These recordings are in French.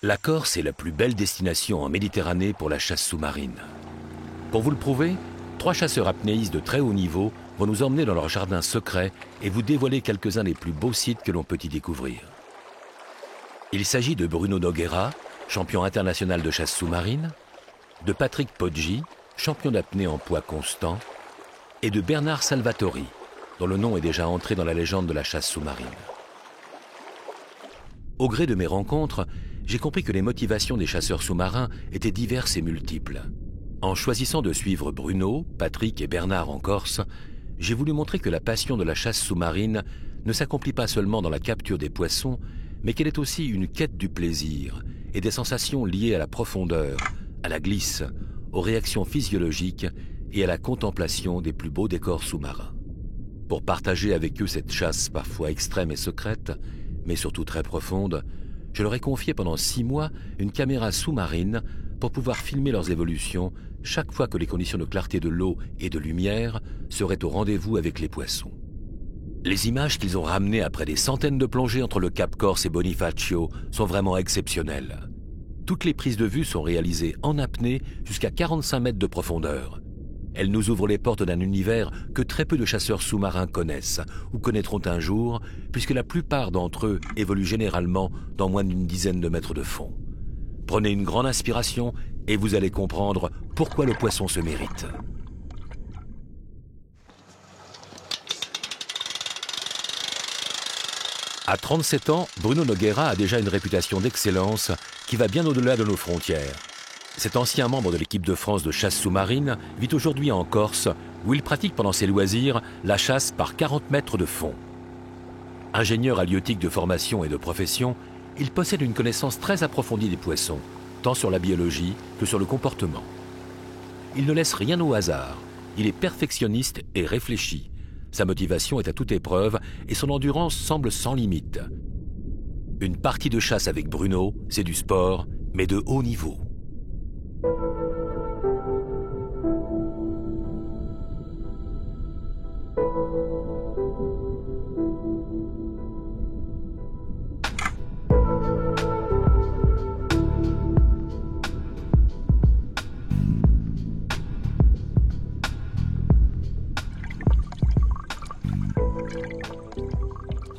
La Corse est la plus belle destination en Méditerranée pour la chasse sous-marine. Pour vous le prouver, 3 chasseurs apnéistes de très haut niveau vont nous emmener dans leur jardin secret et vous dévoiler quelques-uns des plus beaux sites que l'on peut y découvrir. Il s'agit de Bruno Nogueira, champion international de chasse sous-marine, de Patrick Poggi, champion d'apnée en poids constant, et de Bernard Salvatori, dont le nom est déjà entré dans la légende de la chasse sous-marine. Au gré de mes rencontres, j'ai compris que les motivations des chasseurs sous-marins étaient diverses et multiples. En choisissant de suivre Bruno, Patrick et Bernard en Corse, j'ai voulu montrer que la passion de la chasse sous-marine ne s'accomplit pas seulement dans la capture des poissons, mais qu'elle est aussi une quête du plaisir et des sensations liées à la profondeur, à la glisse, aux réactions physiologiques et à la contemplation des plus beaux décors sous-marins. Pour partager avec eux cette chasse parfois extrême et secrète, mais surtout très profonde, je leur ai confié pendant 6 mois une caméra sous-marine pour pouvoir filmer leurs évolutions chaque fois que les conditions de clarté de l'eau et de lumière seraient au rendez-vous avec les poissons. Les images qu'ils ont ramenées après des centaines de plongées entre le Cap Corse et Bonifacio sont vraiment exceptionnelles. Toutes les prises de vue sont réalisées en apnée jusqu'à 45 mètres de profondeur. Elles nous ouvrent les portes d'un univers que très peu de chasseurs sous-marins connaissent ou connaîtront un jour, puisque la plupart d'entre eux évoluent généralement dans moins d'une dizaine de mètres de fond. Prenez une grande inspiration et vous allez comprendre pourquoi le poisson se mérite. À 37 ans, Bruno Nogueira a déjà une réputation d'excellence qui va bien au-delà de nos frontières. Cet ancien membre de l'équipe de France de chasse sous-marine vit aujourd'hui en Corse, où il pratique pendant ses loisirs la chasse par 40 mètres de fond. Ingénieur halieutique de formation et de profession, il possède une connaissance très approfondie des poissons, tant sur la biologie que sur le comportement. Il ne laisse rien au hasard, il est perfectionniste et réfléchi. Sa motivation est à toute épreuve et son endurance semble sans limite. Une partie de chasse avec Bruno, c'est du sport, mais de haut niveau.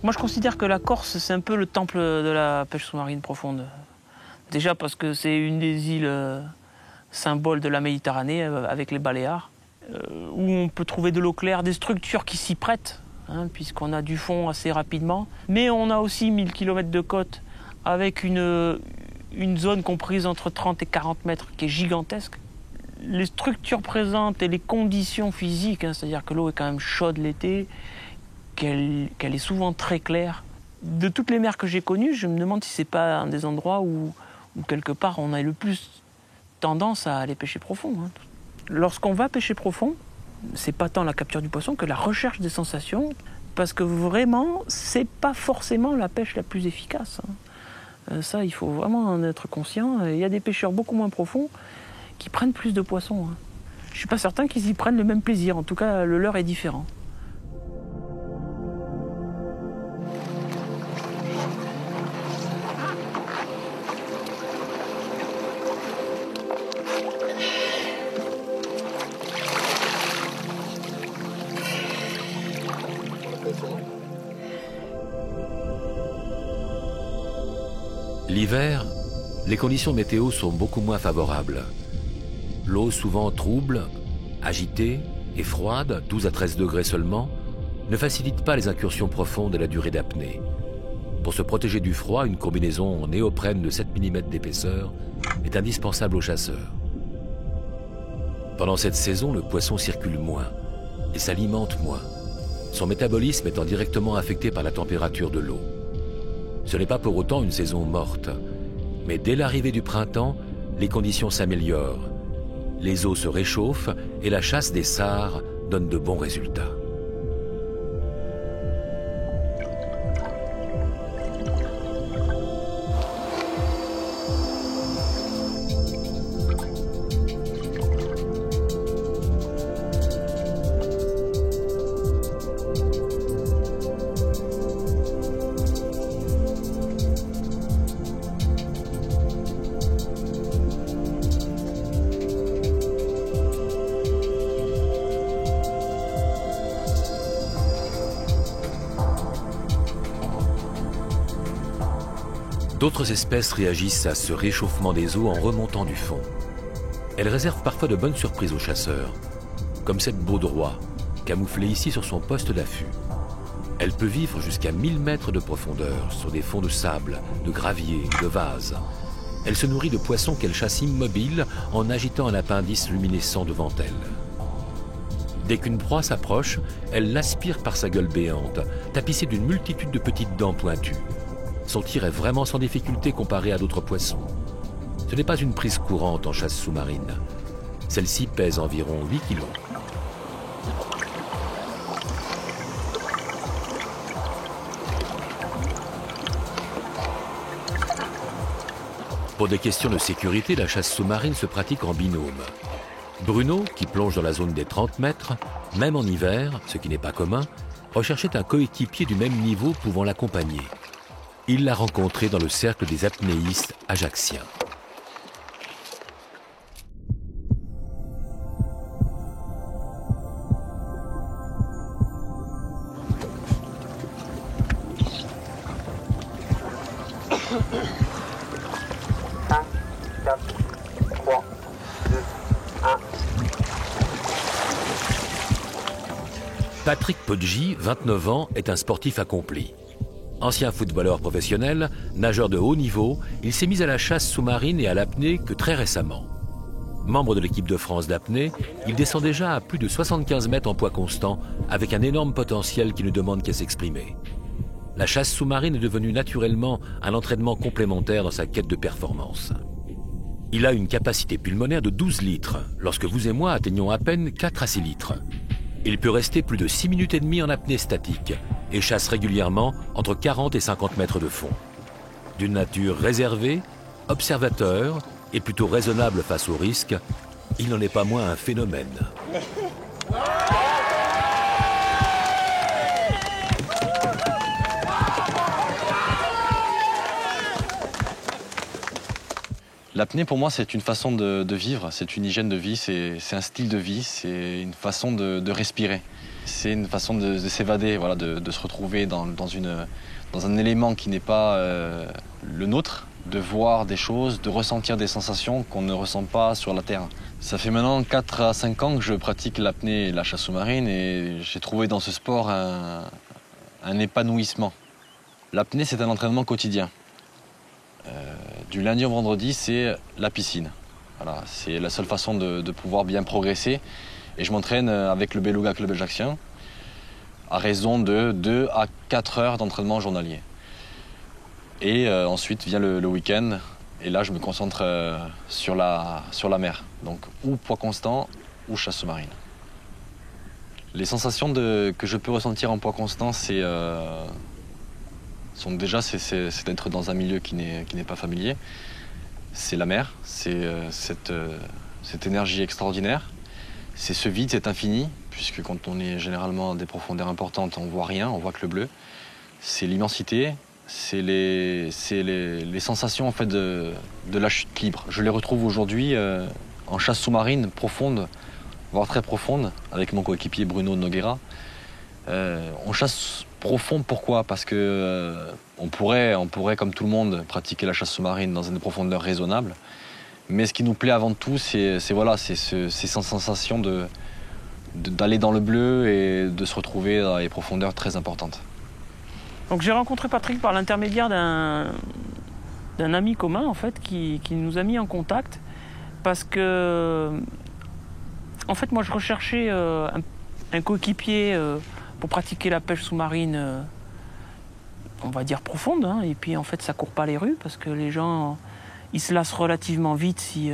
Moi, je considère que la Corse, c'est un peu le temple de la pêche sous-marine profonde. Déjà parce que c'est une des îles symboles de la Méditerranée, avec les Baléares, où on peut trouver de l'eau claire, des structures qui s'y prêtent, puisqu'on a du fond assez rapidement. Mais on a aussi 1000 km de côte, avec une zone comprise entre 30 et 40 mètres, qui est gigantesque. Les structures présentes et les conditions physiques, c'est-à-dire que l'eau est quand même chaude l'été, qu'elle est souvent très claire. De toutes les mers que j'ai connues, je me demande si c'est pas un des endroits où quelque part on a le plus tendance à aller pêcher profond. Lorsqu'on va pêcher profond, c'est pas tant la capture du poisson que la recherche des sensations, parce que vraiment, c'est pas forcément la pêche la plus efficace. Ça, il faut vraiment en être conscient. Il y a des pêcheurs beaucoup moins profonds qui prennent plus de poissons. Je suis pas certain qu'ils y prennent le même plaisir. En tout cas, le leur est différent. L'hiver, les conditions météo sont beaucoup moins favorables. L'eau souvent trouble, agitée et froide, 12 à 13 degrés seulement, ne facilite pas les incursions profondes et la durée d'apnée. Pour se protéger du froid, une combinaison en néoprène de 7 mm d'épaisseur est indispensable aux chasseurs. Pendant cette saison, le poisson circule moins et s'alimente moins, son métabolisme étant directement affecté par la température de l'eau. Ce n'est pas pour autant une saison morte, mais dès l'arrivée du printemps, les conditions s'améliorent. Les eaux se réchauffent et la chasse des sarres donne de bons résultats. D'autres espèces réagissent à ce réchauffement des eaux en remontant du fond. Elles réservent parfois de bonnes surprises aux chasseurs, comme cette baudroie, camouflée ici sur son poste d'affût. Elle peut vivre jusqu'à 1000 mètres de profondeur, sur des fonds de sable, de gravier, de vase. Elle se nourrit de poissons qu'elle chasse immobile en agitant un appendice luminescent devant elle. Dès qu'une proie s'approche, elle l'aspire par sa gueule béante, tapissée d'une multitude de petites dents pointues. Son tir est vraiment sans difficulté comparé à d'autres poissons. Ce n'est pas une prise courante en chasse sous-marine. Celle-ci pèse environ 8 kilos. Pour des questions de sécurité, la chasse sous-marine se pratique en binôme. Bruno, qui plonge dans la zone des 30 mètres, même en hiver, ce qui n'est pas commun, recherchait un coéquipier du même niveau pouvant l'accompagner. Il l'a rencontré dans le cercle des apnéistes ajacciens. Patrick Poggi, 29 ans, est un sportif accompli. Ancien footballeur professionnel, nageur de haut niveau, il s'est mis à la chasse sous-marine et à l'apnée que très récemment. Membre de l'équipe de France d'apnée, il descend déjà à plus de 75 mètres en poids constant, avec un énorme potentiel qui ne demande qu'à s'exprimer. La chasse sous-marine est devenue naturellement un entraînement complémentaire dans sa quête de performance. Il a une capacité pulmonaire de 12 litres, lorsque vous et moi atteignons à peine 4 à 6 litres. Il peut rester plus de 6 minutes et demie en apnée statique et chasse régulièrement entre 40 et 50 mètres de fond. D'une nature réservée, observateur et plutôt raisonnable face aux risques, il n'en est pas moins un phénomène. L'apnée, pour moi, c'est une façon de vivre, c'est une hygiène de vie, c'est un style de vie, c'est une façon de respirer. C'est une façon de s'évader, voilà, de se retrouver dans un élément qui n'est pas le nôtre, de voir des choses, de ressentir des sensations qu'on ne ressent pas sur la Terre. Ça fait maintenant 4 à 5 ans que je pratique l'apnée et la chasse sous-marine et j'ai trouvé dans ce sport un épanouissement. L'apnée, c'est un entraînement quotidien. Du lundi au vendredi, c'est la piscine. Voilà, c'est la seule façon de pouvoir bien progresser. Et je m'entraîne avec le Beluga Club ajaccien à raison de 2 à 4 heures d'entraînement journalier. Et ensuite vient le week-end. Et là, je me concentre sur la mer. Donc, ou poids constant, ou chasse sous-marine. Les sensations que je peux ressentir en poids constant, c'est d'être dans un milieu qui n'est pas familier. C'est la mer, c'est cette énergie extraordinaire. C'est ce vide, cet infini, puisque quand on est généralement à des profondeurs importantes, on ne voit rien, on voit que le bleu. C'est l'immensité, c'est les sensations en fait, de la chute libre. Je les retrouve aujourd'hui en chasse sous-marine profonde, voire très profonde, avec mon coéquipier Bruno Nogueira. On chasse profond, pourquoi? Parce que on pourrait, comme tout le monde, pratiquer la chasse sous-marine dans une profondeur raisonnable. Mais ce qui nous plaît avant tout, c'est ces sensations d'aller dans le bleu et de se retrouver dans des profondeurs très importantes. Donc j'ai rencontré Patrick par l'intermédiaire d'un ami commun en fait, qui nous a mis en contact parce que en fait moi je recherchais un coéquipier pour pratiquer la pêche sous-marine, on va dire profonde, hein, et puis en fait ça court pas les rues parce que les gens ils se lassent relativement vite si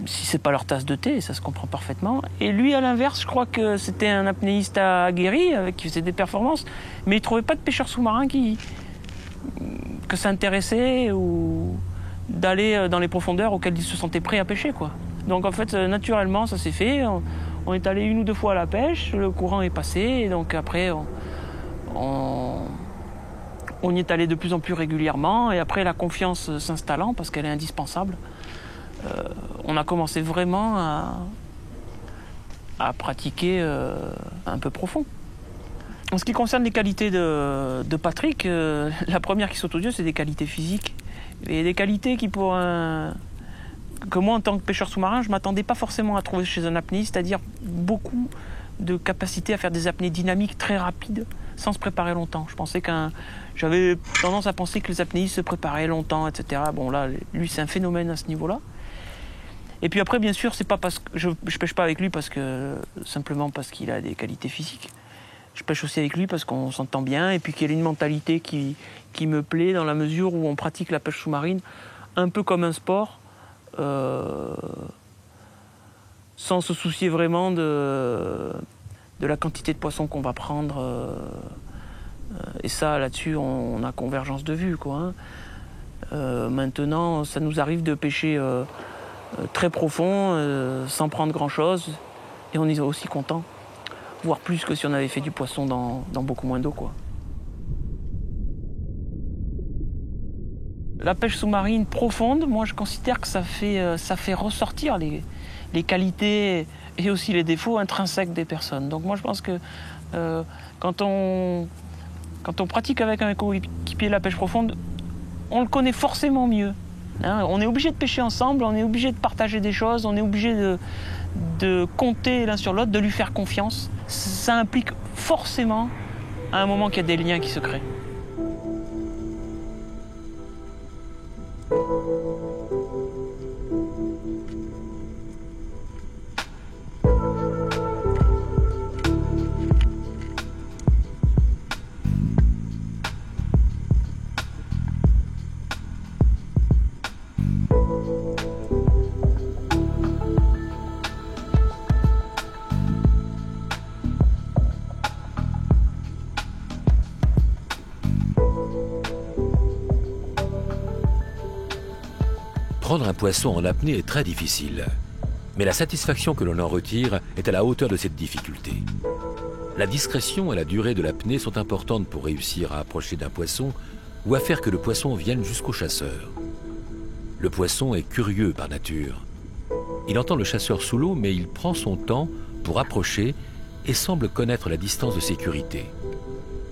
c'est pas leur tasse de thé, et ça se comprend parfaitement. Et lui, à l'inverse, je crois que c'était un apnéiste aguerri qui faisait des performances, mais il trouvait pas de pêcheurs sous-marins que ça intéressait ou d'aller dans les profondeurs auxquelles il se sentait prêt à pêcher, quoi. Donc en fait, naturellement, ça s'est fait. On est allé 1 ou 2 fois à la pêche, le courant est passé, et donc après, on y est allé de plus en plus régulièrement, et après, la confiance s'installant, parce qu'elle est indispensable, on a commencé vraiment à pratiquer un peu profond. En ce qui concerne les qualités de Patrick, la première qui saute aux yeux, c'est des qualités physiques. Et des qualités que moi, en tant que pêcheur sous-marin, je ne m'attendais pas forcément à trouver chez un apnéiste, c'est-à-dire beaucoup de capacité à faire des apnées dynamiques très rapides, sans se préparer longtemps. J'avais tendance à penser que les apnéistes se préparaient longtemps, etc. Bon, là, lui, c'est un phénomène à ce niveau-là. Et puis après, bien sûr, c'est pas parce que je pêche pas avec lui simplement parce qu'il a des qualités physiques. Je pêche aussi avec lui parce qu'on s'entend bien et puis qu'il a une mentalité qui me plaît dans la mesure où on pratique la pêche sous-marine un peu comme un sport, sans se soucier vraiment de la quantité de poissons qu'on va prendre. Et ça, là-dessus, on a convergence de vue, quoi, hein. Maintenant, ça nous arrive de pêcher très profond, sans prendre grand-chose, et on est aussi content, voire plus que si on avait fait du poisson dans beaucoup moins d'eau, quoi. La pêche sous-marine profonde, moi je considère que ça fait ressortir les qualités et aussi les défauts intrinsèques des personnes. Donc moi je pense que quand on pratique avec un coéquipier la pêche profonde, on le connaît forcément mieux. Hein, on est obligé de pêcher ensemble, on est obligé de partager des choses, on est obligé de compter l'un sur l'autre, de lui faire confiance. Ça implique forcément à un moment qu'il y a des liens qui se créent. Prendre un poisson en apnée est très difficile, mais la satisfaction que l'on en retire est à la hauteur de cette difficulté. La discrétion et la durée de l'apnée sont importantes pour réussir à approcher d'un poisson ou à faire que le poisson vienne jusqu'au chasseur. Le poisson est curieux par nature. Il entend le chasseur sous l'eau, mais il prend son temps pour approcher et semble connaître la distance de sécurité.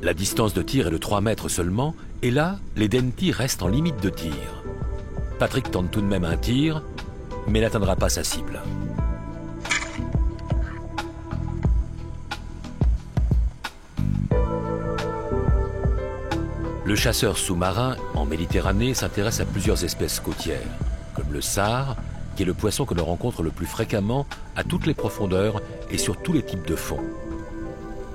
La distance de tir est de 3 mètres seulement, et là, les dentis restent en limite de tir. Patrick tente tout de même un tir, mais n'atteindra pas sa cible. Le chasseur sous-marin en Méditerranée s'intéresse à plusieurs espèces côtières, comme le sard, qui est le poisson que l'on rencontre le plus fréquemment à toutes les profondeurs et sur tous les types de fonds.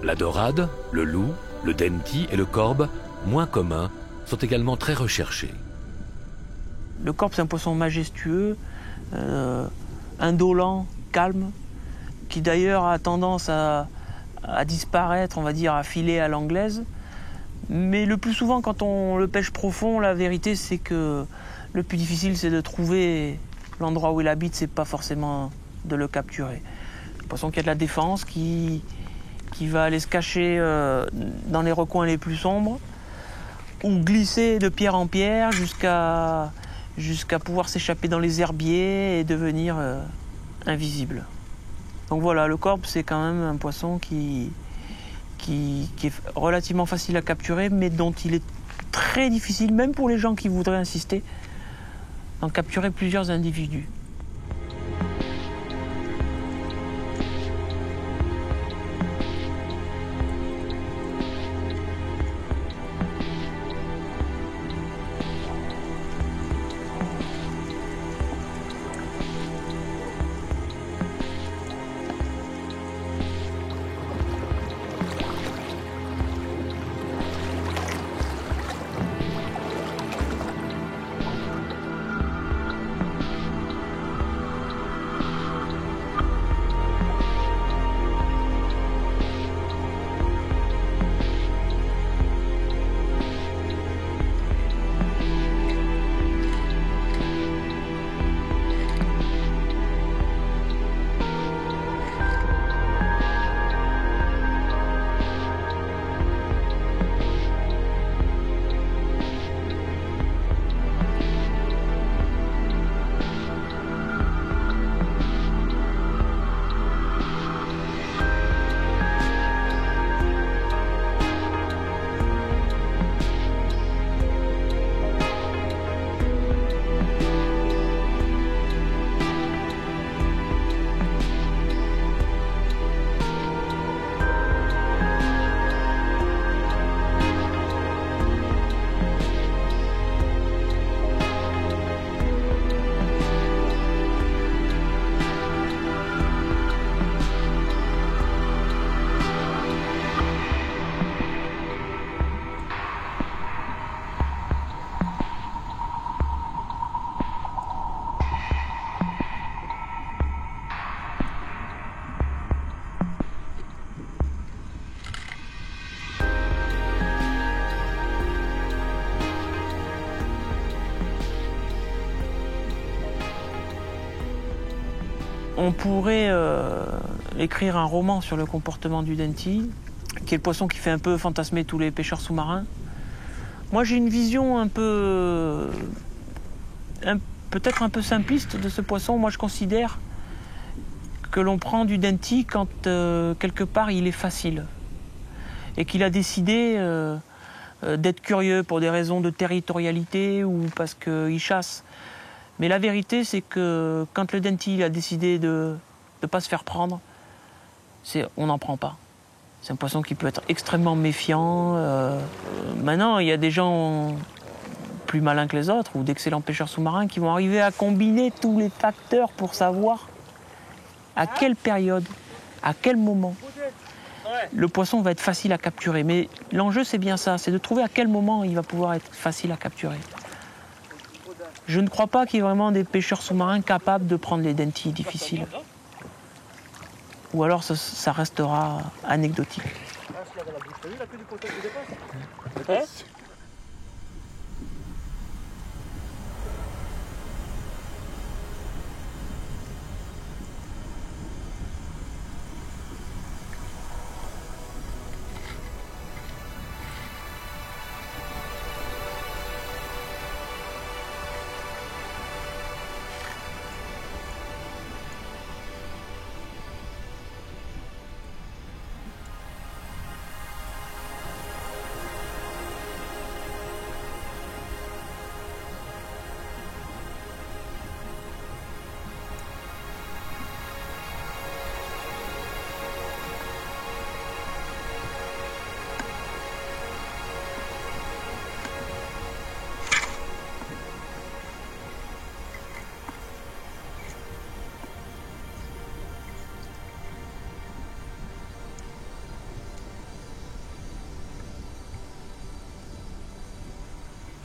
La dorade, le loup, le denti et le corbe, moins communs, sont également très recherchés. Le corbe, c'est un poisson majestueux, indolent, calme, qui d'ailleurs a tendance à disparaître, on va dire, à filer à l'anglaise. Mais le plus souvent, quand on le pêche profond, la vérité, c'est que le plus difficile, c'est de trouver l'endroit où il habite, c'est pas forcément de le capturer. Le poisson qui a de la défense, qui va aller se cacher dans les recoins les plus sombres, ou glisser de pierre en pierre jusqu'à pouvoir s'échapper dans les herbiers et devenir invisible. Donc voilà, le corbe, c'est quand même un poisson qui est relativement facile à capturer, mais dont il est très difficile, même pour les gens qui voudraient insister, d'en capturer plusieurs individus. On pourrait écrire un roman sur le comportement du dentil, qui est le poisson qui fait un peu fantasmer tous les pêcheurs sous-marins. Moi, j'ai une vision peut-être un peu simpliste de ce poisson. Moi, je considère que l'on prend du dentil quand quelque part il est facile et qu'il a décidé d'être curieux pour des raisons de territorialité ou parce qu'il chasse. Mais la vérité, c'est que quand le dentil a décidé de ne pas se faire prendre, on n'en prend pas. C'est un poisson qui peut être extrêmement méfiant. Maintenant, il y a des gens plus malins que les autres ou d'excellents pêcheurs sous-marins qui vont arriver à combiner tous les facteurs pour savoir à quelle période, à quel moment le poisson va être facile à capturer. Mais l'enjeu, c'est bien ça, c'est de trouver à quel moment il va pouvoir être facile à capturer. Je ne crois pas qu'il y ait vraiment des pêcheurs sous-marins capables de prendre les dentilles difficiles. Ou alors ça restera anecdotique.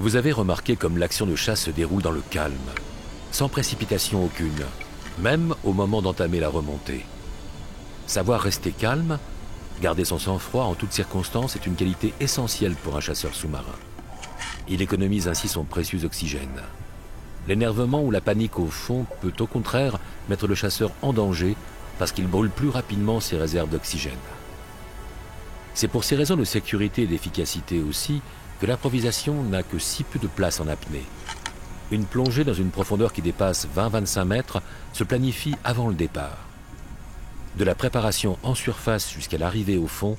Vous avez remarqué comme l'action de chasse se déroule dans le calme, sans précipitation aucune, même au moment d'entamer la remontée. Savoir rester calme, garder son sang-froid en toutes circonstances est une qualité essentielle pour un chasseur sous-marin. Il économise ainsi son précieux oxygène. L'énervement ou la panique au fond peut au contraire mettre le chasseur en danger parce qu'il brûle plus rapidement ses réserves d'oxygène. C'est pour ces raisons de sécurité et d'efficacité aussi que l'improvisation n'a que si peu de place en apnée. Une plongée dans une profondeur qui dépasse 20-25 mètres se planifie avant le départ. De la préparation en surface jusqu'à l'arrivée au fond,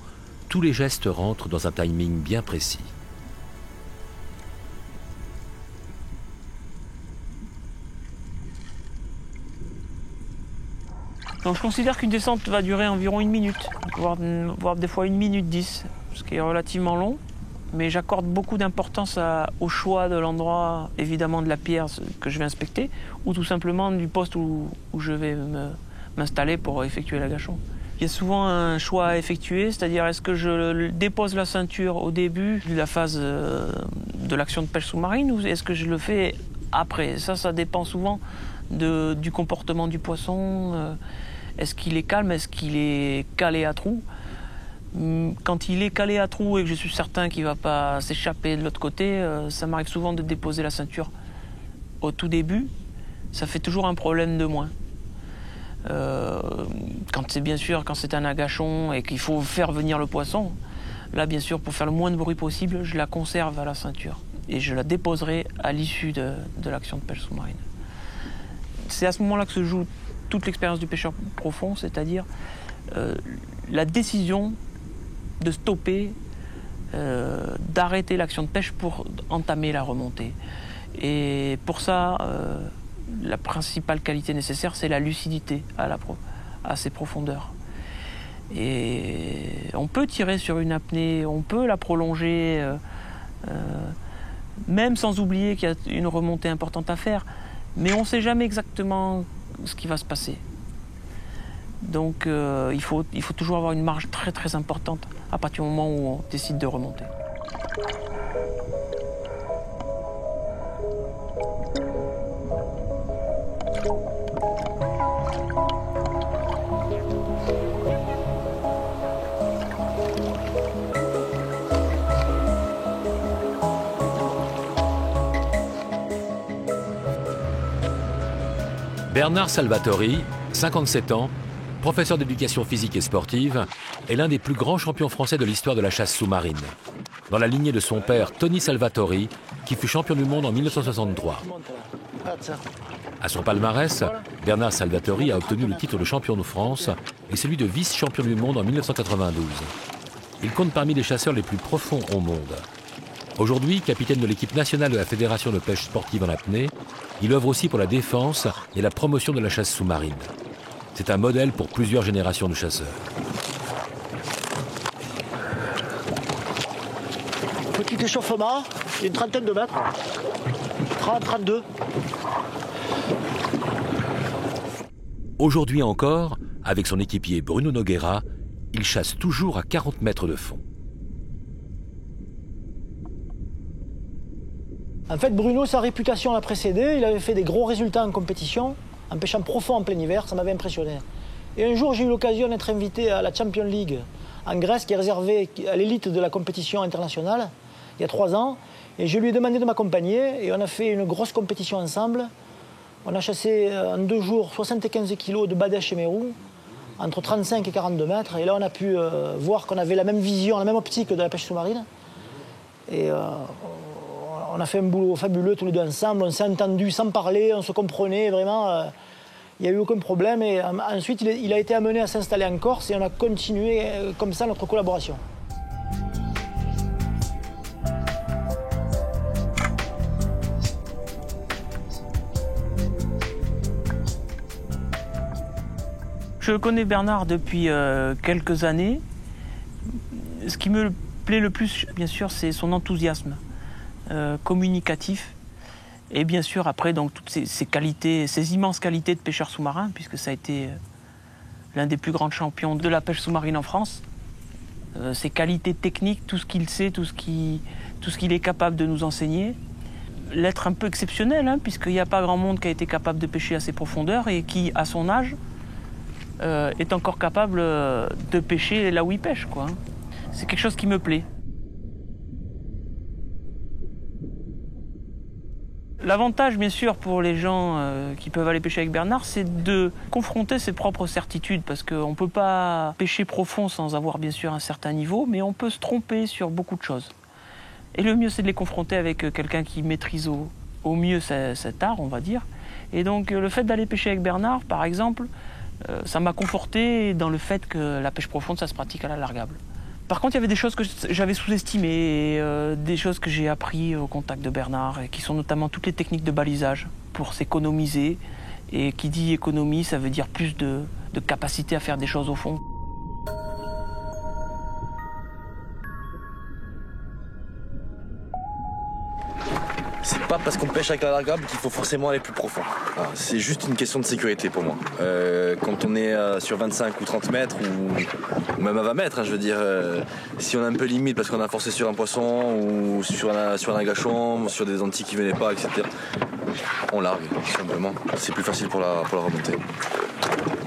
tous les gestes rentrent dans un timing bien précis. Donc je considère qu'une descente va durer environ 1 minute, voire des fois 1 minute 10, ce qui est relativement long. Mais j'accorde beaucoup d'importance au choix de l'endroit, évidemment de la pierre que je vais inspecter, ou tout simplement du poste où je vais m'installer pour effectuer l'agachon. Il y a souvent un choix à effectuer, c'est-à-dire est-ce que je dépose la ceinture au début de la phase de l'action de pêche sous-marine ou est-ce que je le fais après? Ça dépend souvent du comportement du poisson. Est-ce qu'il est calme? Est-ce qu'il est calé à trous? Quand il est calé à trous et que je suis certain qu'il ne va pas s'échapper de l'autre côté, ça m'arrive souvent de déposer la ceinture au tout début. Ça fait toujours un problème de moins. Quand c'est un agachon et qu'il faut faire venir le poisson, là bien sûr pour faire le moins de bruit possible, je la conserve à la ceinture et je la déposerai à l'issue de l'action de pêche sous-marine. C'est à ce moment-là que se joue toute l'expérience du pêcheur profond, c'est-à-dire la décision de stopper, d'arrêter l'action de pêche pour entamer la remontée. Et pour ça, la principale qualité nécessaire, c'est la lucidité à ces profondeurs. Et on peut tirer sur une apnée, on peut la prolonger, même sans oublier qu'il y a une remontée importante à faire, mais on ne sait jamais exactement ce qui va se passer. Donc il faut toujours avoir une marge très très importante à partir du moment où on décide de remonter. Bernard Salvatori, 57 ans, professeur d'éducation physique et sportive, est l'un des plus grands champions français de l'histoire de la chasse sous-marine. Dans la lignée de son père, Tony Salvatori, qui fut champion du monde en 1963. À son palmarès, Bernard Salvatori a obtenu le titre de champion de France et celui de vice-champion du monde en 1992. Il compte parmi les chasseurs les plus profonds au monde. Aujourd'hui, capitaine de l'équipe nationale de la Fédération de pêche sportive en apnée, il œuvre aussi pour la défense et la promotion de la chasse sous-marine. C'est un modèle pour plusieurs générations de chasseurs. Petit échauffement, une trentaine de mètres, 30, 32. Aujourd'hui encore, avec son équipier Bruno Nogueira, il chasse toujours à 40 mètres de fond. En fait, Bruno, sa réputation l'a précédé. Il avait fait des gros résultats en compétition, en pêchant profond en plein hiver. Ça m'avait impressionné. Et un jour, j'ai eu l'occasion d'être invité à la Champions League en Grèce, qui est réservée à l'élite de la compétition internationale, il y a 3 ans. Et je lui ai demandé de m'accompagner. Et on a fait une grosse compétition ensemble. On a chassé en 2 jours 75 kilos de badèche et mérou, entre 35 et 42 mètres. Et là, on a pu voir qu'on avait la même vision, la même optique de la pêche sous-marine. Et on a fait un boulot fabuleux tous les deux ensemble. On s'est entendus sans parler, on se comprenait vraiment. Il n'y a eu aucun problème. Et ensuite, il a été amené à s'installer en Corse et on a continué comme ça notre collaboration. Je connais Bernard depuis quelques années. Ce qui me plaît le plus, bien sûr, c'est son enthousiasme communicatif. Et bien sûr, après, donc, toutes ces qualités, ces immenses qualités de pêcheur sous-marin, puisque ça a été l'un des plus grands champions de la pêche sous-marine en France. Ses qualités techniques, tout ce qu'il sait, tout ce qu'il est capable de nous enseigner. L'être un peu exceptionnel, hein, puisqu'il n'y a pas grand monde qui a été capable de pêcher à ces profondeurs et qui, à son âge, est encore capable de pêcher là où il pêche, quoi. C'est quelque chose qui me plaît. L'avantage, bien sûr, pour les gens qui peuvent aller pêcher avec Bernard, c'est de confronter ses propres certitudes, parce qu'on ne peut pas pêcher profond sans avoir, bien sûr, un certain niveau, mais on peut se tromper sur beaucoup de choses. Et le mieux, c'est de les confronter avec quelqu'un qui maîtrise au mieux cet art, on va dire. Et donc, le fait d'aller pêcher avec Bernard, par exemple, ça m'a conforté dans le fait que la pêche profonde, ça se pratique à la largable. Par contre, il y avait des choses que j'avais sous-estimées, des choses que j'ai appris au contact de Bernard, et qui sont notamment toutes les techniques de balisage pour s'économiser. Et qui dit économie, ça veut dire plus de capacité à faire des choses au fond. C'est pas parce qu'on pêche avec la largable qu'il faut forcément aller plus profond. C'est juste une question de sécurité pour moi. Quand on est sur 25 ou 30 mètres ou même à 20 mètres, hein, je veux dire, si on est un peu limite parce qu'on a forcé sur un poisson ou sur un gâchon, sur des antilles qui venaient pas, etc., on largue, tout simplement. C'est plus facile pour la remonter.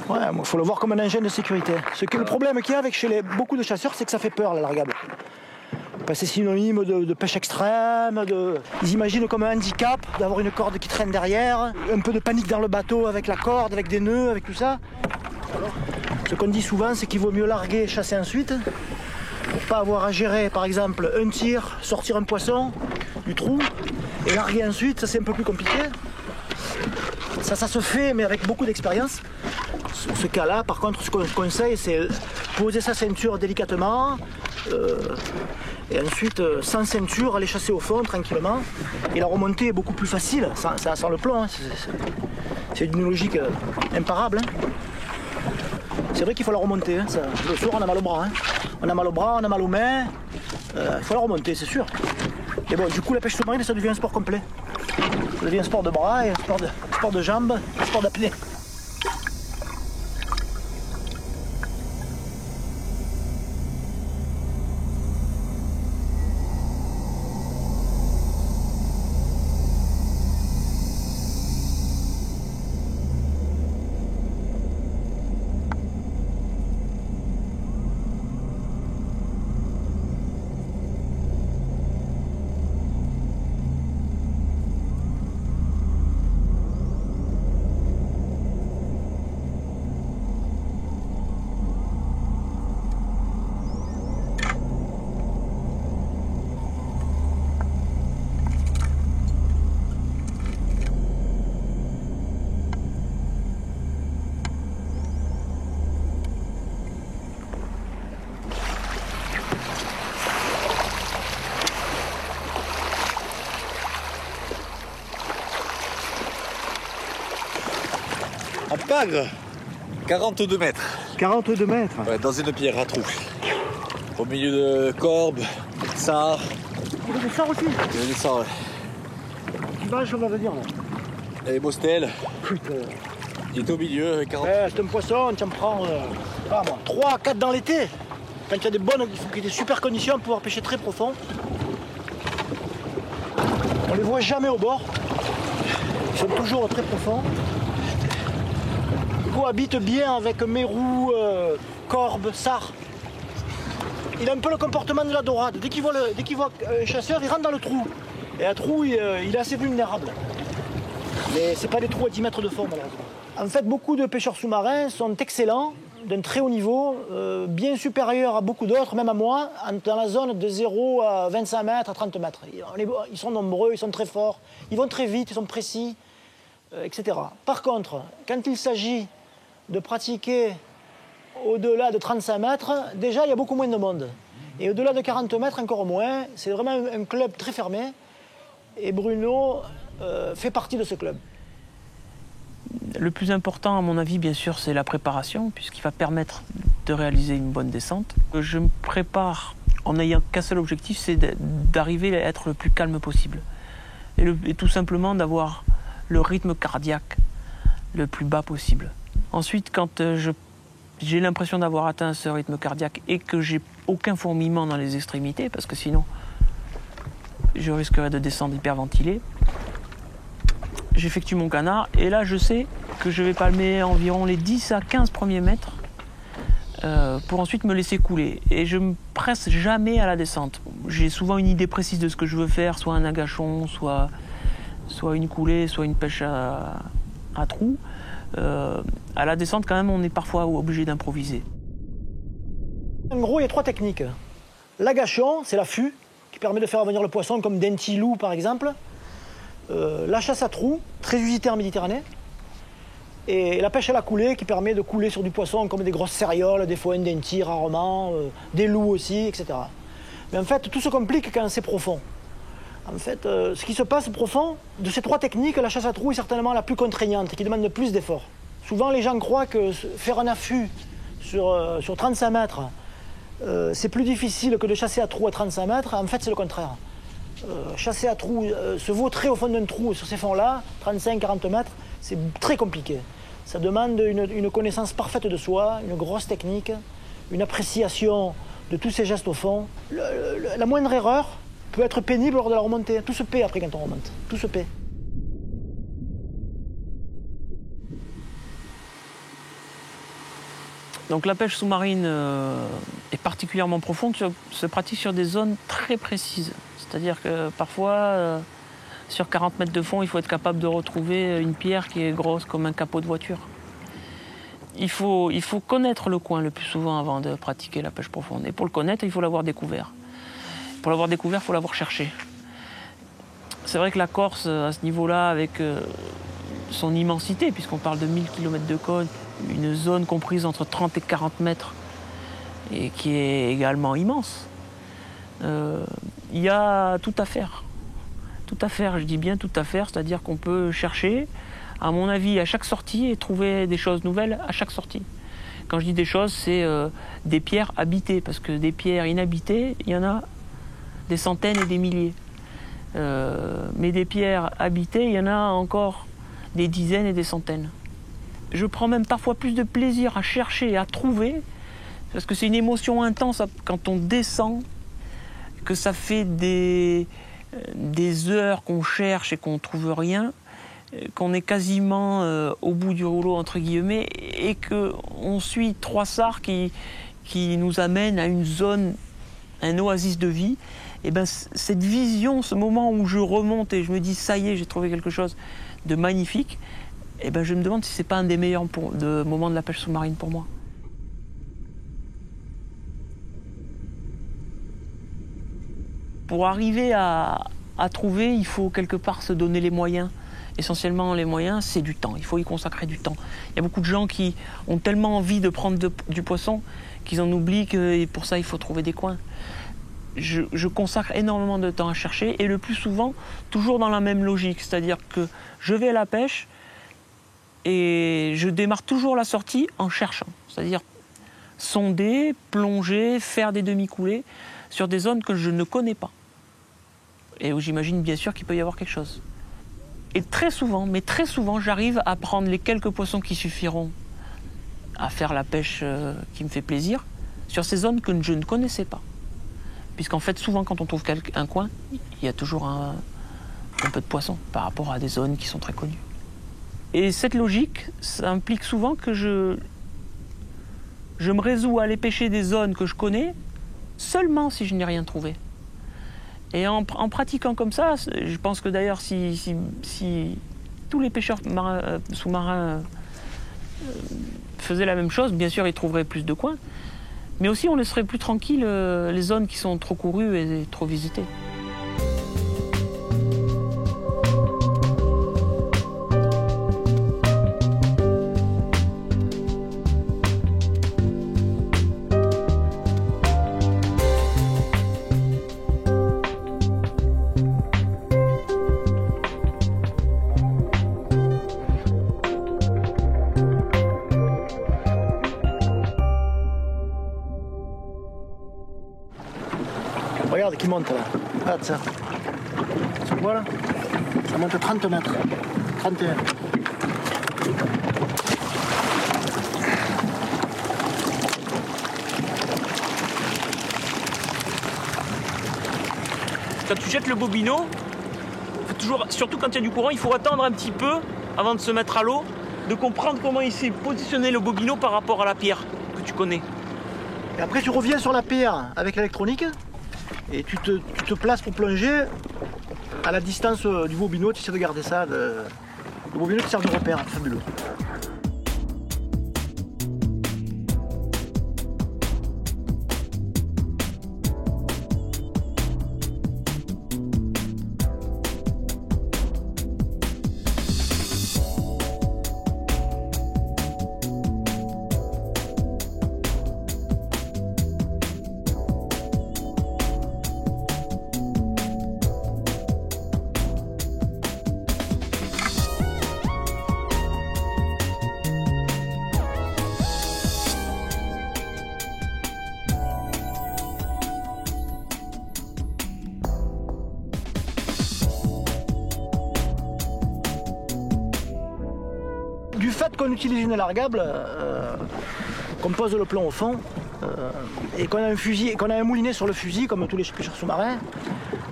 Ouais, il faut le voir comme un engin de sécurité. Le problème qu'il y a avec beaucoup de chasseurs, c'est que ça fait peur, la largable. C'est synonyme de pêche extrême, ils imaginent comme un handicap d'avoir une corde qui traîne derrière, un peu de panique dans le bateau avec la corde, avec des nœuds, avec tout ça. Ce qu'on dit souvent, c'est qu'il vaut mieux larguer et chasser ensuite, pour pas avoir à gérer, par exemple, un tir, sortir un poisson du trou, et larguer ensuite, ça c'est un peu plus compliqué. Ça se fait, mais avec beaucoup d'expérience. Ce cas-là, par contre, ce qu'on conseille, c'est poser sa ceinture délicatement, et ensuite, sans ceinture, aller chasser au fond tranquillement. Et la remontée est beaucoup plus facile, sans le plomb. Hein. C'est une logique imparable. Hein. C'est vrai qu'il faut la remonter. Hein. Le soir, on a mal au bras. Hein. On a mal au bras, on a mal aux mains. Il faut la remonter, c'est sûr. Et bon, du coup, la pêche sous-marine, ça devient un sport complet. Ça devient un sport de bras, et un sport de jambes, un sport d'apnée. épingre, 42 mètres. 42 mètres. Ouais, dans une pierre à trou. Au milieu de corbe, sard. Il y a des sards aussi. Il y a des sards, ouais. Qui mange, on va venir là. Et Mostel, Putain. il est au milieu avec 40. Ouais, c'est un poisson, tu en prends 3 à 4 dans l'été. Quand il y a des bonnes, il faut qu'il y ait des super conditions pour pouvoir pêcher très profond. On les voit jamais au bord. Ils sont toujours très profonds. Ils cohabitent bien avec mérou, corbe, sard. Il a un peu le comportement de la dorade. Dès qu'il voit un chasseur, il rentre dans le trou. Et un trou, il est assez vulnérable. Mais c'est pas des trous à 10 mètres de fond, malheureusement. En fait, beaucoup de pêcheurs sous-marins sont excellents, d'un très haut niveau, bien supérieur à beaucoup d'autres, même à moi, dans la zone de 0 à 25 mètres, à 30 mètres. Ils sont nombreux, ils sont très forts, ils vont très vite, ils sont précis, etc. Par contre, quand il s'agit de pratiquer au-delà de 35 mètres, déjà, il y a beaucoup moins de monde. Et au-delà de 40 mètres, encore moins. C'est vraiment un club très fermé. Et Bruno fait partie de ce club. Le plus important, à mon avis, bien sûr, c'est la préparation, puisqu'il va permettre de réaliser une bonne descente. Je me prépare en n'ayant qu'un seul objectif, c'est d'arriver à être le plus calme possible. Et tout simplement d'avoir le rythme cardiaque le plus bas possible. Ensuite, quand j'ai l'impression d'avoir atteint ce rythme cardiaque et que j'ai aucun fourmillement dans les extrémités, parce que sinon je risquerais de descendre hyperventilé, j'effectue mon canard et là je sais que je vais palmer environ les 10 à 15 premiers mètres pour ensuite me laisser couler. Et je me presse jamais à la descente. J'ai souvent une idée précise de ce que je veux faire, soit un agachon, soit une coulée, soit une pêche à trous. À la descente, quand même, on est parfois obligé d'improviser. En gros, il y a 3 techniques. L'agachon, c'est l'affût, qui permet de faire venir le poisson, comme dentilou par exemple. La chasse à trous, très usitée en Méditerranée. Et la pêche à la coulée, qui permet de couler sur du poisson, comme des grosses cérioles, des fois un denti rarement, des loups aussi, etc. Mais en fait, tout se complique quand c'est profond. En fait, ce qui se passe profond, de ces 3 techniques, la chasse à trous est certainement la plus contraignante et qui demande le plus d'efforts. Souvent, les gens croient que faire un affût sur 35 mètres, c'est plus difficile que de chasser à trous à 35 mètres. En fait, c'est le contraire. Chasser à trous, se vautrer au fond d'un trou sur ces fonds-là, 35-40 mètres, c'est très compliqué. Ça demande une connaissance parfaite de soi, une grosse technique, une appréciation de tous ces gestes au fond. La moindre erreur peut être pénible lors de la remontée. Tout se paie après quand on remonte. Tout se paie. Donc la pêche sous-marine est particulièrement profonde, se pratique sur des zones très précises. C'est-à-dire que parfois, sur 40 mètres de fond, il faut être capable de retrouver une pierre qui est grosse comme un capot de voiture. Il faut connaître le coin le plus souvent avant de pratiquer la pêche profonde. Et pour le connaître, il faut l'avoir découvert. Pour l'avoir découvert, il faut l'avoir cherché. C'est vrai que la Corse, à ce niveau-là, avec son immensité, puisqu'on parle de 1000 km de côte, une zone comprise entre 30 et 40 mètres, et qui est également immense, il y a tout à faire. Tout à faire, je dis bien tout à faire, c'est-à-dire qu'on peut chercher, à mon avis, à chaque sortie et trouver des choses nouvelles à chaque sortie. Quand je dis des choses, c'est des pierres habitées, parce que des pierres inhabitées, il y en a des centaines et des milliers. Mais des pierres habitées, il y en a encore des dizaines et des centaines. Je prends même parfois plus de plaisir à chercher et à trouver, parce que c'est une émotion intense quand on descend, que ça fait des heures qu'on cherche et qu'on ne trouve rien, qu'on est quasiment au bout du rouleau, entre guillemets, et qu'on suit 3 sards qui nous amènent à une zone, un oasis de vie. Et ben, cette vision, ce moment où je remonte et je me dis ça y est, j'ai trouvé quelque chose de magnifique, et ben, je me demande si c'est pas un des meilleurs moments de la pêche sous-marine pour moi. Pour arriver à trouver, il faut quelque part se donner les moyens. Essentiellement, les moyens, c'est du temps. Il faut y consacrer du temps. Il y a beaucoup de gens qui ont tellement envie de prendre du poisson qu'ils en oublient que pour ça, il faut trouver des coins. Je consacre énormément de temps à chercher et le plus souvent, toujours dans la même logique. C'est-à-dire que je vais à la pêche Et je démarre toujours la sortie en cherchant, c'est-à-dire sonder, plonger, faire des demi-coulées sur des zones que je ne connais pas. Et où j'imagine bien sûr qu'il peut y avoir quelque chose. Et très souvent, j'arrive à prendre les quelques poissons qui suffiront à faire la pêche qui me fait plaisir sur ces zones que je ne connaissais pas. Puisqu'en fait, souvent, quand on trouve un coin, il y a toujours un peu de poissons par rapport à des zones qui sont très connues. Et cette logique, ça implique souvent que je me résous à aller pêcher des zones que je connais seulement si je n'ai rien trouvé. Et en pratiquant comme ça, je pense que d'ailleurs si tous les pêcheurs sous-marins faisaient la même chose, bien sûr ils trouveraient plus de coins, mais aussi on laisserait plus tranquilles les zones qui sont trop courues et trop visitées. Regarde qui monte là. Regarde ça. Tu vois là? Ça monte 30 mètres. 31. Quand tu jettes le bobino, faut toujours, surtout quand il y a du courant, il faut attendre un petit peu avant de se mettre à l'eau, de comprendre comment il s'est positionné le bobino par rapport à la pierre que tu connais. Et après tu reviens sur la pierre avec l'électronique et tu te places pour plonger à la distance du bobino, tu essaies de garder ça. Le bobino qui sert de repère, fabuleux. Du fait qu'on utilise une largable, qu'on pose le plomb au fond, et qu'on a un fusil, qu'on a un moulinet sur le fusil, comme tous les pêcheurs sous-marins,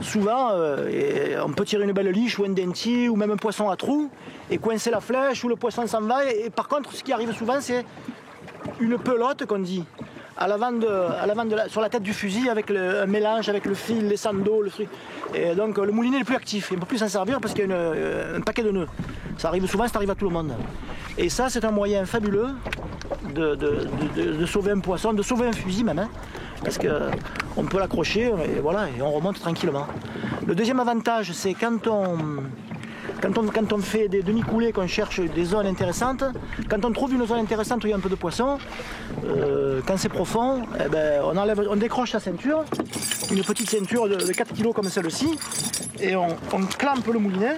souvent on peut tirer une belle liche ou un dentier ou même un poisson à trous et coincer la flèche ou le poisson s'en va. Et par contre, ce qui arrive souvent, c'est une pelote qu'on dit sur la tête du fusil avec un mélange avec le fil, les sandos, le truc. Et donc le moulinet est plus actif, il ne peut plus s'en servir parce qu'il y a un paquet de nœuds. Ça arrive souvent, ça arrive à tout le monde. Et ça, c'est un moyen fabuleux de sauver un poisson, de sauver un fusil même, hein, parce qu'on peut l'accrocher et voilà, et on remonte tranquillement. Le deuxième avantage, c'est quand on fait des demi-coulées, qu'on cherche des zones intéressantes, quand on trouve une zone intéressante où il y a un peu de poisson, quand c'est profond, eh ben, on décroche la ceinture, une petite ceinture de 4 kg comme celle-ci, et on clampe le moulinet,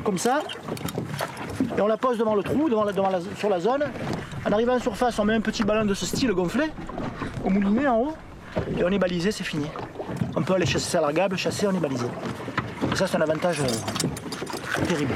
comme ça, et on la pose devant le trou, sur la zone. En arrivant en surface, on met un petit ballon de ce style gonflé, au moulinet en haut, et on est balisé, c'est fini. On peut aller chasser à la largable, chasser, on est balisé. Et ça, c'est un avantage terrible.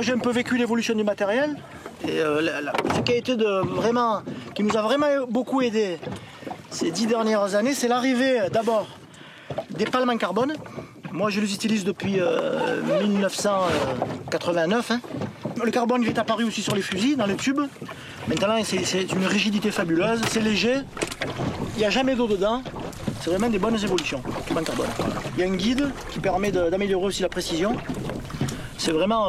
Moi j'ai un peu vécu l'évolution du matériel. Et ce qui a été qui nous a vraiment beaucoup aidé ces 10 dernières années, c'est l'arrivée d'abord des palmes en carbone. Moi je les utilise depuis 1989. Le carbone il est apparu aussi sur les fusils, dans les tubes. Maintenant c'est une rigidité fabuleuse, c'est léger, il n'y a jamais d'eau dedans. C'est vraiment des bonnes évolutions, tube en carbone. Il y a un guide qui permet d'améliorer aussi la précision. C'est vraiment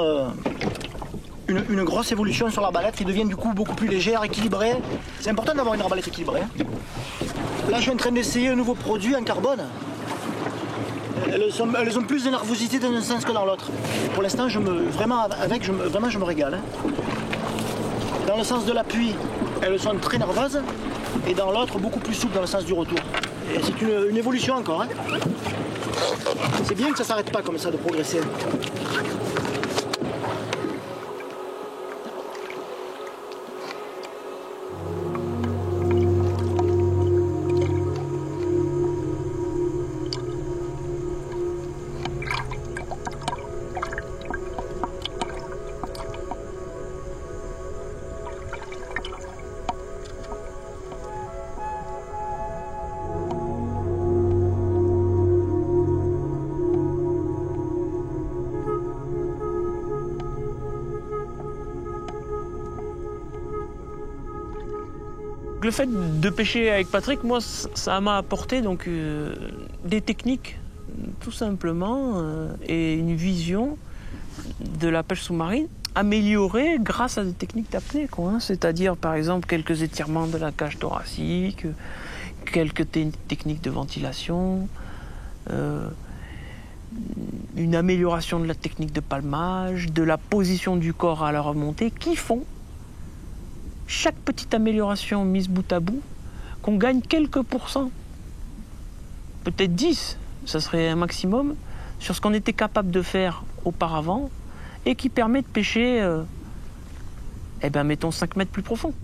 une grosse évolution sur l'arbalète qui devient du coup beaucoup plus légère, équilibrée. C'est important d'avoir une arbalète équilibrée. Là je suis en train d'essayer un nouveau produit en carbone. Elles ont plus de nervosité dans un sens que dans l'autre. Pour l'instant, je me régale. Dans le sens de l'appui, elles sont très nerveuses. Et dans l'autre, beaucoup plus souple dans le sens du retour. Et c'est une évolution encore. Hein. C'est bien que ça ne s'arrête pas comme ça de progresser. Le fait de pêcher avec Patrick, moi, ça m'a apporté donc des techniques, tout simplement, et une vision de la pêche sous-marine améliorée grâce à des techniques d'apnée, quoi. C'est-à-dire, par exemple, quelques étirements de la cage thoracique, quelques techniques de ventilation, une amélioration de la technique de palmage, de la position du corps à la remontée, qui font chaque petite amélioration mise bout à bout, qu'on gagne quelques pourcents, peut-être 10, ça serait un maximum, sur ce qu'on était capable de faire auparavant, et qui permet de pêcher, mettons 5 mètres plus profond.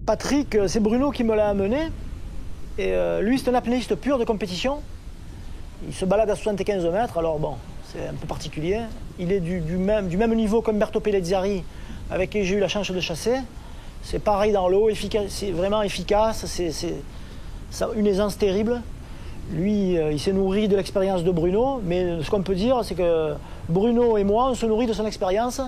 Patrick, c'est Bruno qui me l'a amené, et lui c'est un apnéiste pur de compétition. Il se balade à 75 mètres, alors bon, c'est un peu particulier. Il est du même niveau qu'Umberto Pellizzari, avec qui j'ai eu la chance de chasser. C'est pareil dans l'eau, c'est vraiment efficace, c'est une aisance terrible. Lui, il s'est nourri de l'expérience de Bruno, mais ce qu'on peut dire, c'est que Bruno et moi, on se nourrit de son expérience.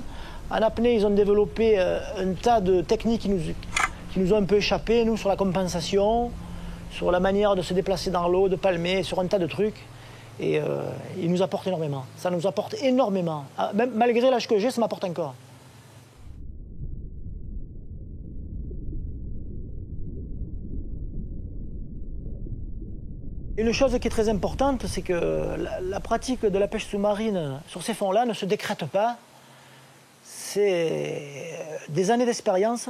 En apnée, ils ont développé un tas de techniques qui nous ont un peu échappé, nous, sur la compensation, sur la manière de se déplacer dans l'eau, de palmer, sur un tas de trucs. Et il nous apporte énormément. Ça nous apporte énormément. Même malgré l'âge que j'ai, ça m'apporte encore. Et une chose qui est très importante, c'est que la pratique de la pêche sous-marine sur ces fonds-là ne se décrète pas. C'est des années d'expérience.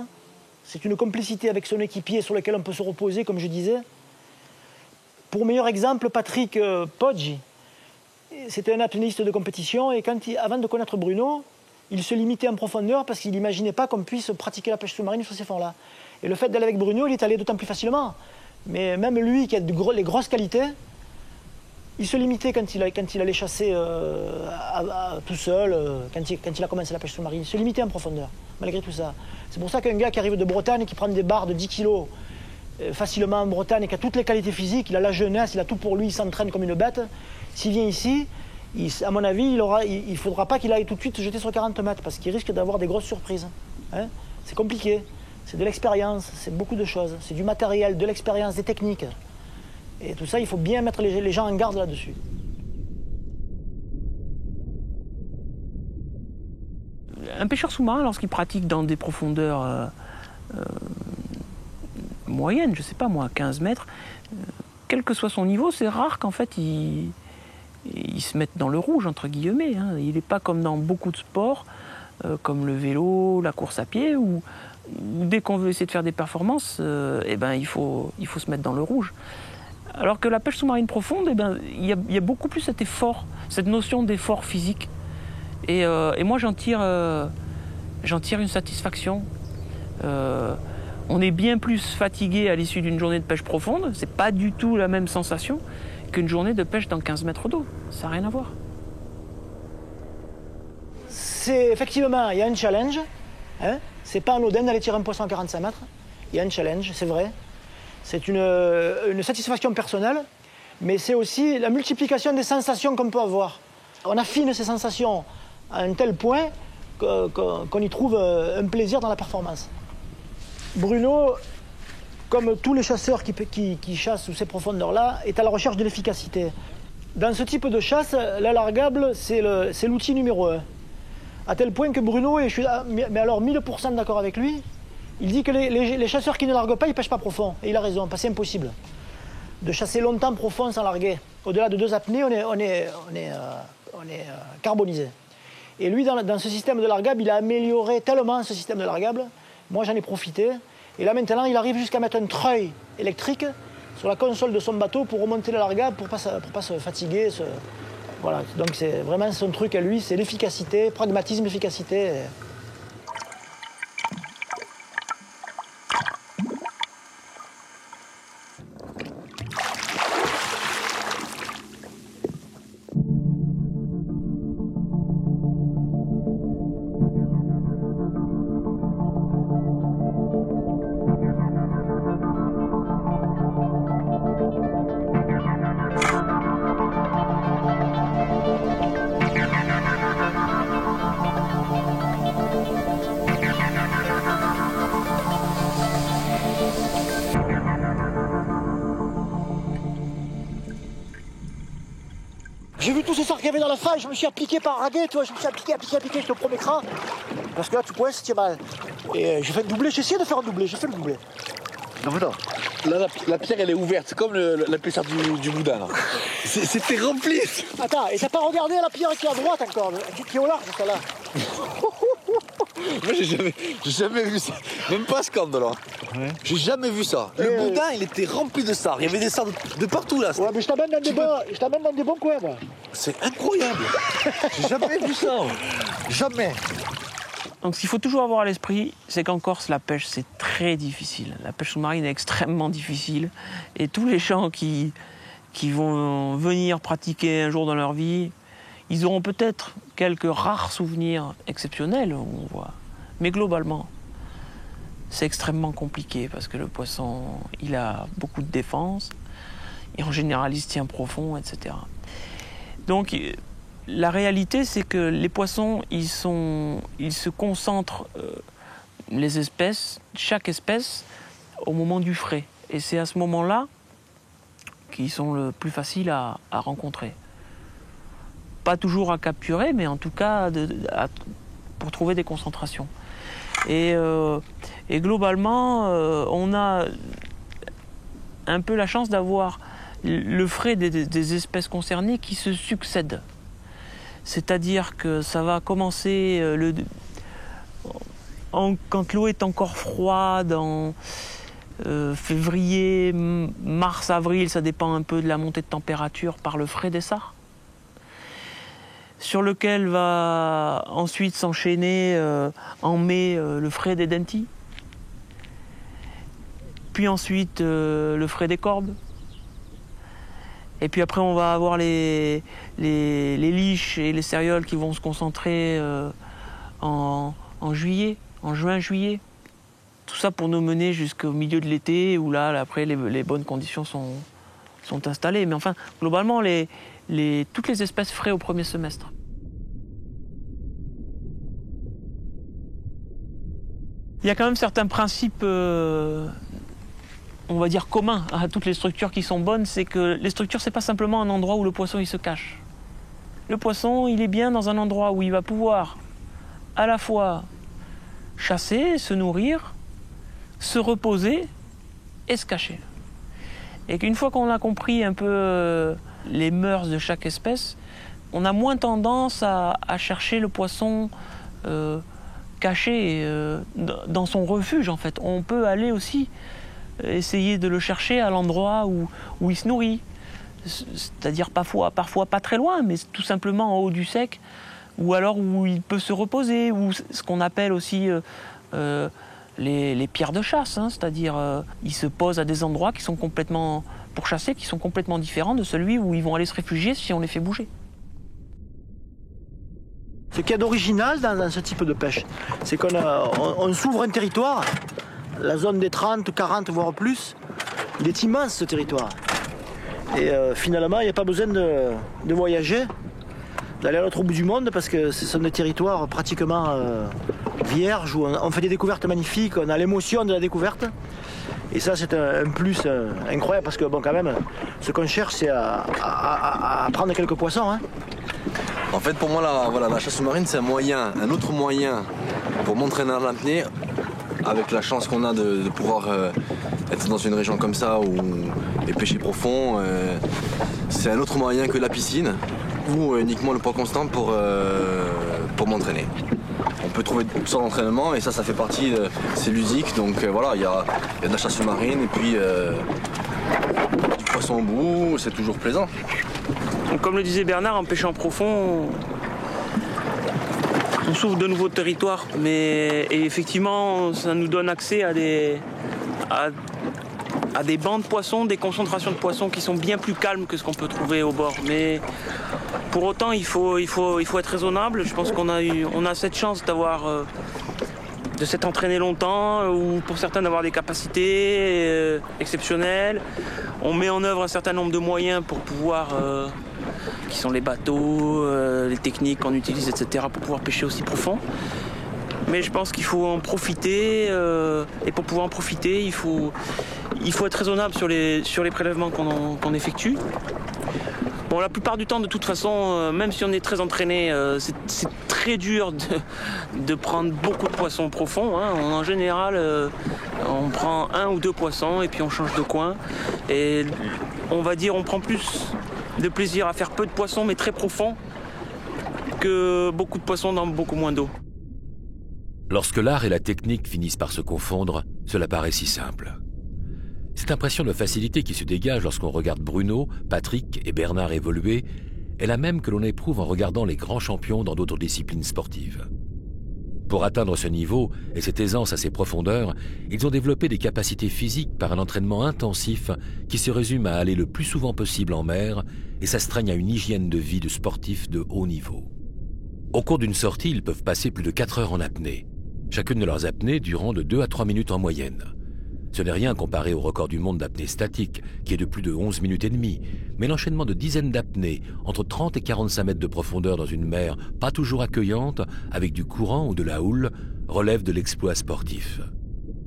C'est une complicité avec son équipier sur lequel on peut se reposer, comme je disais. Pour meilleur exemple, Patrick Poggi, c'était un apnéiste de compétition et avant de connaître Bruno, il se limitait en profondeur parce qu'il n'imaginait pas qu'on puisse pratiquer la pêche sous-marine sur ces fonds-là. Et le fait d'aller avec Bruno, il est allé d'autant plus facilement. Mais même lui, qui a les grosses qualités, il se limitait quand il allait chasser tout seul, quand il a commencé la pêche sous-marine. Il se limitait en profondeur, malgré tout ça. C'est pour ça qu'un gars qui arrive de Bretagne, qui prend des barres de 10 kilos, facilement en Bretagne et qui a toutes les qualités physiques, il a la jeunesse, il a tout pour lui, il s'entraîne comme une bête. S'il vient ici, à mon avis, il ne faudra pas qu'il aille tout de suite se jeter sur 40 mètres parce qu'il risque d'avoir des grosses surprises. Hein, c'est compliqué, c'est de l'expérience, c'est beaucoup de choses, c'est du matériel, de l'expérience, des techniques. Et tout ça, il faut bien mettre les gens en garde là-dessus. Un pêcheur sous-marin, lorsqu'il pratique dans des profondeurs moyenne, je sais pas moi, 15 mètres, quel que soit son niveau, c'est rare qu'en fait il se mette dans le rouge, entre guillemets. Hein. Il n'est pas comme dans beaucoup de sports, comme le vélo, la course à pied, où dès qu'on veut essayer de faire des performances, il faut se mettre dans le rouge. Alors que la pêche sous-marine profonde, il y a beaucoup plus cet effort, cette notion d'effort physique. Et moi j'en tire une satisfaction. On est bien plus fatigué à l'issue d'une journée de pêche profonde, c'est pas du tout la même sensation qu'une journée de pêche dans 15 mètres d'eau. Ça n'a rien à voir. C'est effectivement, il y a un challenge. Hein, c'est pas anodin d'aller tirer un poisson à 45 mètres. Il y a un challenge, c'est vrai. C'est une satisfaction personnelle, mais c'est aussi la multiplication des sensations qu'on peut avoir. On affine ces sensations à un tel point qu'on y trouve un plaisir dans la performance. Bruno, comme tous les chasseurs qui chassent sous ces profondeurs-là, est à la recherche de l'efficacité. Dans ce type de chasse, l'alargable, c'est l'outil numéro 1. À tel point que Bruno, et je suis mais alors 1000% d'accord avec lui, il dit que les chasseurs qui ne larguent pas, ils ne pêchent pas profond. Et il a raison, parce que c'est impossible de chasser longtemps profond sans larguer. Au-delà de 2 apnées, on est carbonisé. Et lui, dans ce système de largable, il a amélioré tellement ce système de largable. Moi, j'en ai profité. Et là, maintenant, il arrive jusqu'à mettre un treuil électrique sur la console de son bateau pour remonter la largable, pour pas se fatiguer. Voilà. Donc, c'est vraiment son truc à lui, c'est l'efficacité, pragmatisme, efficacité. J'ai vu tous ces sards qu'il y avait dans la faille, je me suis appliqué par raguet, tu vois, je me suis appliqué, je te promets cran. Parce que là, tu pointes, tu es mal. Et j'ai fait le doublé, j'ai essayé de faire un doublé, j'ai fait le doublé. Non mais non, là la pierre elle est ouverte, c'est comme la pêcheur du boudin là. C'était rempli. Attends, et t'as pas regardé la pierre qui est à droite encore, qui est au large, celle-là. Moi j'ai jamais vu ça, même pas ce camp là. Ouais. J'ai jamais vu ça. Le boudin il était rempli de sards, il y avait des sards de partout là. Ouais mais je t'amène dans des bons coins moi. C'est incroyable. J'ai jamais vu ça. Jamais. Donc ce qu'il faut toujours avoir à l'esprit, c'est qu'en Corse, la pêche, c'est très difficile. La pêche sous-marine est extrêmement difficile. Et tous les gens qui vont venir pratiquer un jour dans leur vie, ils auront peut-être quelques rares souvenirs exceptionnels, on voit. Mais globalement, c'est extrêmement compliqué parce que le poisson, il a beaucoup de défense. Et en général, il se tient profond, etc. Donc, la réalité, c'est que les poissons, ils se concentrent, les espèces, chaque espèce, au moment du frai. Et c'est à ce moment-là qu'ils sont le plus faciles à rencontrer. Pas toujours à capturer, mais en tout cas pour trouver des concentrations. Et globalement, on a un peu la chance d'avoir le frai des espèces concernées qui se succèdent. C'est-à-dire que ça va commencer quand l'eau est encore froide, en février, mars, avril, ça dépend un peu de la montée de température par le frai des sards, sur lequel va ensuite s'enchaîner en mai le frai des dentis, puis ensuite le frai des corbes. Et puis après, on va avoir les liches et les cérioles qui vont se concentrer en juillet, en juin-juillet. Tout ça pour nous mener jusqu'au milieu de l'été, où là, après, les bonnes conditions sont installées. Mais enfin, globalement, toutes les espèces frais au premier semestre. Il y a quand même certains principes on va dire commun à toutes les structures qui sont bonnes, c'est que les structures, c'est pas simplement un endroit où le poisson il se cache. Le poisson, il est bien dans un endroit où il va pouvoir à la fois chasser, se nourrir, se reposer et se cacher. Et qu'une fois qu'on a compris un peu les mœurs de chaque espèce, on a moins tendance à chercher le poisson caché dans son refuge en fait. On peut aller aussi essayer de le chercher à l'endroit où il se nourrit. C'est-à-dire parfois pas très loin, mais tout simplement en haut du sec, ou alors où il peut se reposer, ou ce qu'on appelle aussi les pierres de chasse, hein, c'est-à-dire ils se posent à des endroits qui sont complètement, pour chasser, qui sont complètement différents de celui où ils vont aller se réfugier si on les fait bouger. Ce qu'il y a d'original dans ce type de pêche, c'est qu'on s'ouvre un territoire, la zone des 30, 40 voire plus, il est immense ce territoire. Et finalement il n'y a pas besoin de voyager, d'aller à l'autre bout du monde parce que ce sont des territoires pratiquement vierges où on fait des découvertes magnifiques, on a l'émotion de la découverte. Et ça c'est un plus incroyable parce que bon quand même ce qu'on cherche c'est à prendre quelques poissons. Hein. En fait pour moi la chasse sous-marine c'est un autre moyen pour m'entraîner à l'apnée avec la chance qu'on a de pouvoir être dans une région comme ça et pêcher profond. C'est un autre moyen que la piscine ou uniquement le poids constant pour m'entraîner. On peut trouver toutes sortes d'entraînement et ça fait partie, c'est ludique, donc voilà, il y a de la chasse sous-marine et puis du poisson au bout, c'est toujours plaisant. Donc, comme le disait Bernard, en pêchant profond, on s'ouvre de nouveaux territoires, et effectivement ça nous donne accès à des bancs de poissons, des concentrations de poissons qui sont bien plus calmes que ce qu'on peut trouver au bord. Mais pour autant, il faut être raisonnable. Je pense qu'on a cette chance de s'être entraîné longtemps, ou pour certains d'avoir des capacités exceptionnelles. On met en œuvre un certain nombre de moyens pour pouvoir, qui sont les bateaux, les techniques qu'on utilise, etc., pour pouvoir pêcher aussi profond. Mais je pense qu'il faut en profiter, et pour pouvoir en profiter, il faut être raisonnable sur les prélèvements qu'on effectue. Bon, la plupart du temps, de toute façon, même si on est très entraîné, c'est très dur de prendre beaucoup de poissons profonds. Hein. En général, on prend 1 ou 2 poissons et puis on change de coin. Et on va dire, on prend plus de plaisir à faire peu de poissons, mais très profonds, que beaucoup de poissons dans beaucoup moins d'eau. Lorsque l'art et la technique finissent par se confondre, cela paraît si simple. Cette impression de facilité qui se dégage lorsqu'on regarde Bruno, Patrick et Bernard évoluer est la même que l'on éprouve en regardant les grands champions dans d'autres disciplines sportives. Pour atteindre ce niveau et cette aisance à ces profondeurs, ils ont développé des capacités physiques par un entraînement intensif qui se résume à aller le plus souvent possible en mer et s'astreignent à une hygiène de vie de sportifs de haut niveau. Au cours d'une sortie, ils peuvent passer plus de 4 heures en apnée, chacune de leurs apnées durant de 2 à 3 minutes en moyenne. Ce n'est rien comparé au record du monde d'apnée statique, qui est de plus de 11 minutes et demie, mais l'enchaînement de dizaines d'apnées, entre 30 et 45 mètres de profondeur dans une mer pas toujours accueillante, avec du courant ou de la houle, relève de l'exploit sportif.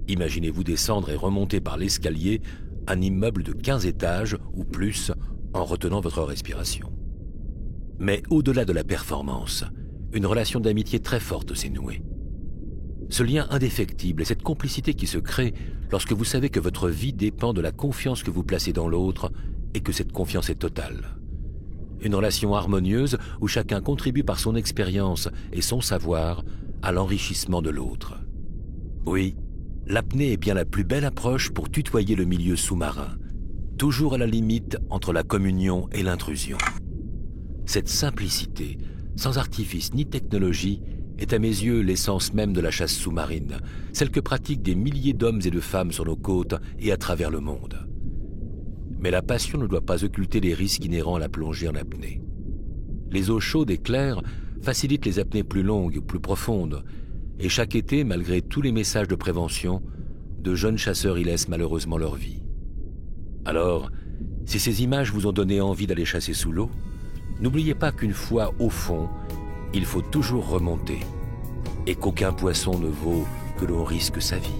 Imaginez-vous descendre et remonter par l'escalier un immeuble de 15 étages ou plus en retenant votre respiration. Mais au-delà de la performance, une relation d'amitié très forte s'est nouée. Ce lien indéfectible et cette complicité qui se crée lorsque vous savez que votre vie dépend de la confiance que vous placez dans l'autre et que cette confiance est totale. Une relation harmonieuse où chacun contribue par son expérience et son savoir à l'enrichissement de l'autre. Oui, l'apnée est bien la plus belle approche pour tutoyer le milieu sous-marin, toujours à la limite entre la communion et l'intrusion. Cette simplicité, sans artifice ni technologie, est à mes yeux l'essence même de la chasse sous-marine, celle que pratiquent des milliers d'hommes et de femmes sur nos côtes et à travers le monde. Mais la passion ne doit pas occulter les risques inhérents à la plongée en apnée. Les eaux chaudes et claires facilitent les apnées plus longues, plus profondes, et chaque été, malgré tous les messages de prévention, de jeunes chasseurs y laissent malheureusement leur vie. Alors, si ces images vous ont donné envie d'aller chasser sous l'eau, n'oubliez pas qu'une fois au fond, il faut toujours remonter et qu'aucun poisson ne vaut que l'on risque sa vie.